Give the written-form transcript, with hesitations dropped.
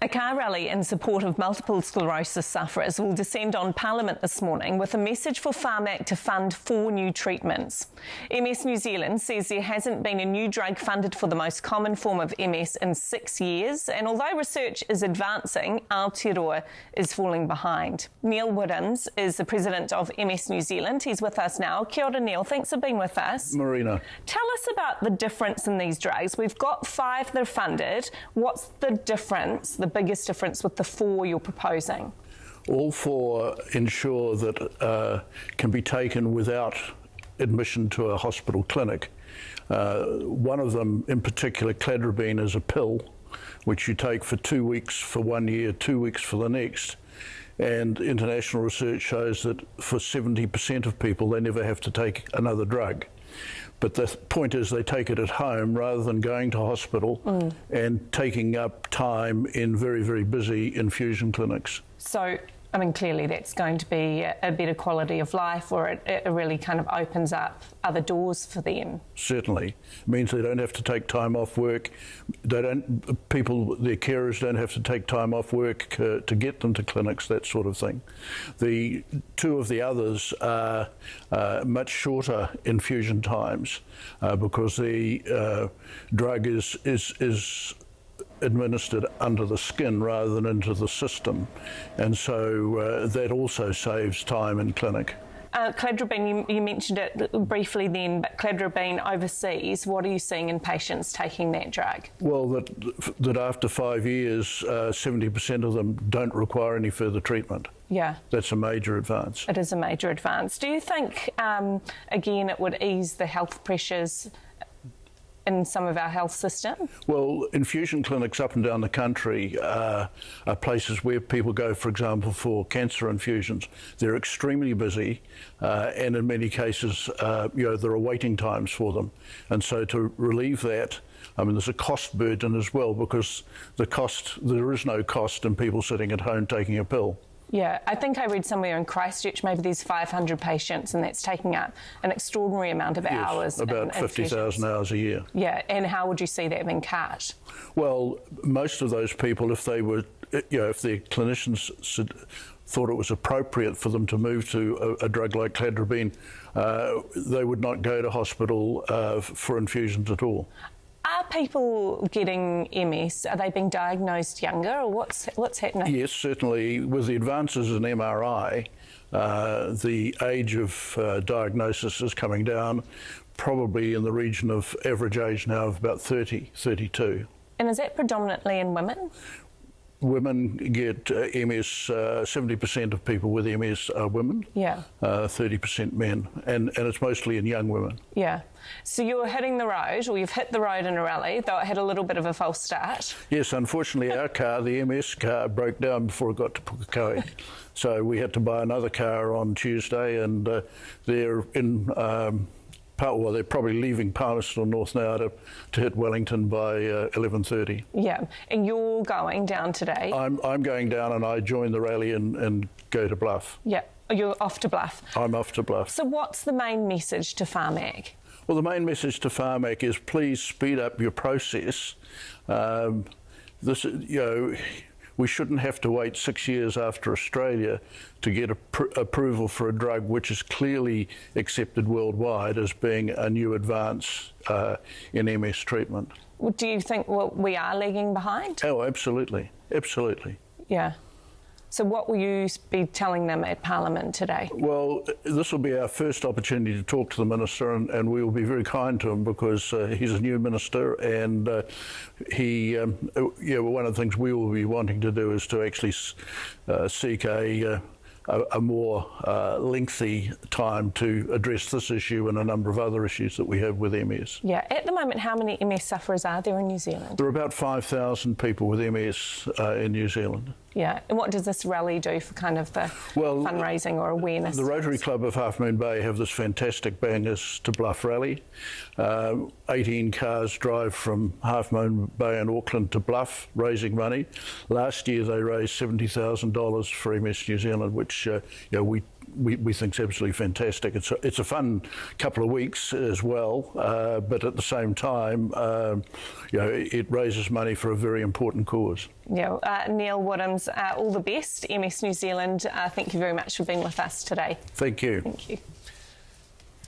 A car rally in support of multiple sclerosis sufferers will descend on Parliament this morning with a message for Pharmac to fund 4 new treatments. MS New Zealand says there hasn't been a new drug funded for the most common form of MS in 6 years, and although research is advancing, Aotearoa is falling behind. Neil Woodhams is the president of MS New Zealand. He's with us now. Kia ora, Neil. Thanks for being with us. Marina. Tell us about the difference in these drugs. We've got 5 that are funded. What's the difference, the biggest difference with the 4 you're proposing? All 4 ensure that can be taken without admission to a hospital clinic. One of them in particular, cladribine, is a pill which you take for 2 weeks for 1 year, 2 weeks for the next. And international research shows that for 70% of people they never have to take another drug. But the point is they take it at home rather than going to hospital and taking up time in very, very busy infusion clinics. So, I mean, clearly that's going to be a better quality of life, or it really kind of opens up other doors for them. Certainly. It means they don't have to take time off work. Their carers don't have to take time off work to get them to clinics, that sort of thing. The 2 of the others are much shorter infusion times because the drug is administered under the skin rather than into the system, and so that also saves time in clinic. Cladribine, you mentioned it briefly then, but cladribine overseas, what are you seeing in patients taking that drug? Well, that after 5 years, 70% of them don't require any further treatment. Yeah. That's a major advance. It is a major advance. Do you think, again, it would ease the health pressures in some of our health system? Well, infusion clinics up and down the country are places where people go, for example, for cancer infusions. They're extremely busy, and in many cases, there are waiting times for them. And so to relieve that, I mean, there's a cost burden as well, because there is no cost in people sitting at home taking a pill. Yeah, I think I read somewhere in Christchurch maybe there's 500 patients, and that's taking up an extraordinary amount of hours. About 50,000 hours a year. Yeah, and how would you see that being cut? Well, most of those people, if they were, if their clinicians thought it was appropriate for them to move to a drug like cladribine, they would not go to hospital for infusions at all. Are people getting MS, are they being diagnosed younger, or what's happening? Yes, certainly. With the advances in MRI, the age of diagnosis is coming down, probably in the region of average age now of about 30, 32. And is that predominantly in women? Women get MS, 70% of people with MS are women, 30% men, and it's mostly in young women. Yeah. So you're hitting the road, or you've hit the road in a rally, though it had a little bit of a false start. Yes, unfortunately our car, the MS car, broke down before it got to Pukekohe. So we had to buy another car on Tuesday, and they're in... well, they're probably leaving Palmerston North now to hit Wellington by 11:30. Yeah, and you're going down today? I'm going down, and I join the rally and go to Bluff. Yeah, you're off to Bluff? I'm off to Bluff. So what's the main message to Pharmac? Well, the main message to Pharmac is please speed up your process. We shouldn't have to wait 6 years after Australia to get approval for a drug which is clearly accepted worldwide as being a new advance in MS treatment. Well, do you think we are lagging behind? Oh, absolutely. Absolutely. Yeah. So what will you be telling them at Parliament today? Well, this will be our first opportunity to talk to the Minister, and we will be very kind to him because he's a new Minister, and one of the things we will be wanting to do is to actually seek a more lengthy time to address this issue and a number of other issues that we have with MS. Yeah, at the moment, how many MS sufferers are there in New Zealand? There are about 5,000 people with MS in New Zealand. Yeah, and what does this rally do for kind of the fundraising or awareness? The Rotary Club of Half Moon Bay have this fantastic Bangers to Bluff rally. 18 cars drive from Half Moon Bay and Auckland to Bluff, raising money. Last year they raised $70,000 for MS New Zealand, which we think is absolutely fantastic. It's a fun couple of weeks as well, but at the same time, it raises money for a very important cause. Yeah, Neil Woodhams, all the best. MS New Zealand, thank you very much for being with us today. Thank you. Thank you.